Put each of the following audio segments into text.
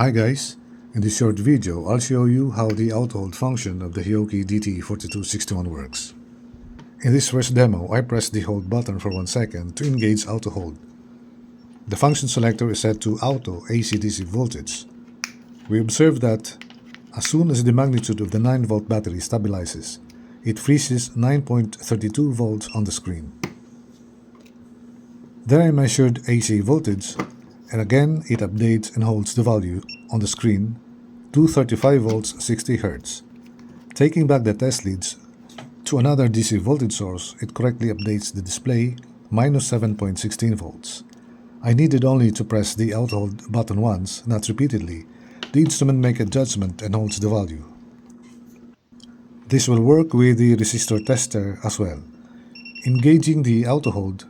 Hi guys, in this short video I'll show you how the autohold function of the Hioki DT4261 works. In this first demo, I press the hold button for 1 second to engage autohold. The function selector is set to auto AC-DC voltage. We observe that as soon as the magnitude of the 9-volt battery stabilizes, it freezes 9.32 volts on the screen. Then I measured AC voltage, and again it updates and holds the value on the screen to 35 volts 60 Hz. Taking back the test leads to another DC voltage source, it correctly updates the display minus 7.16 volts. I needed only to press the autohold button once, not repeatedly. The instrument makes a judgment and holds the value. This will work with the resistor tester as well. Engaging the autohold,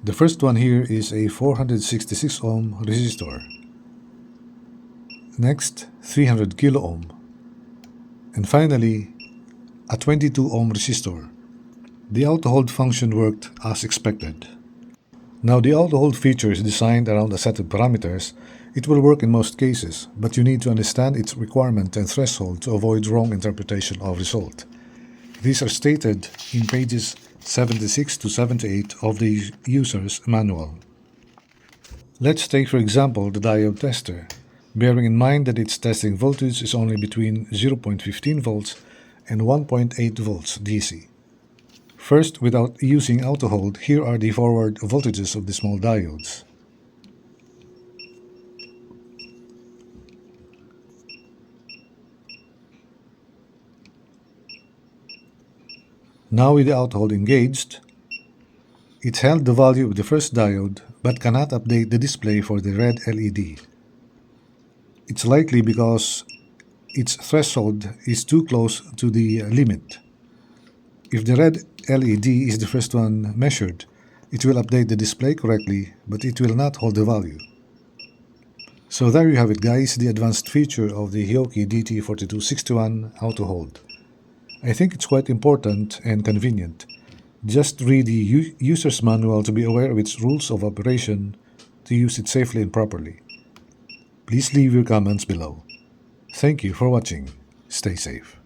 the first one here is a 466 ohm resistor. Next, 300 kilo ohm. And finally, a 22 ohm resistor. The autohold function worked as expected. Now the autohold feature is designed around a set of parameters. It will work in most cases, but you need to understand its requirement and threshold to avoid wrong interpretation of result. These are stated in pages 76 to 78 of the user's manual. Let's take for example the diode tester, bearing in mind that its testing voltage is only between 0.15 volts and 1.8 volts DC. First, without using autohold, here are the forward voltages of the small diodes. Now with the autohold engaged, it held the value of the first diode but cannot update the display for the red LED. It's likely because its threshold is too close to the limit. If the red LED is the first one measured, it will update the display correctly, but it will not hold the value. So there you have it guys, the advanced feature of the Hioki DT4261 autohold. I think it's quite important and convenient. Just read the user's manual to be aware of its rules of operation to use it safely and properly. Please leave your comments below. Thank you for watching. Stay safe.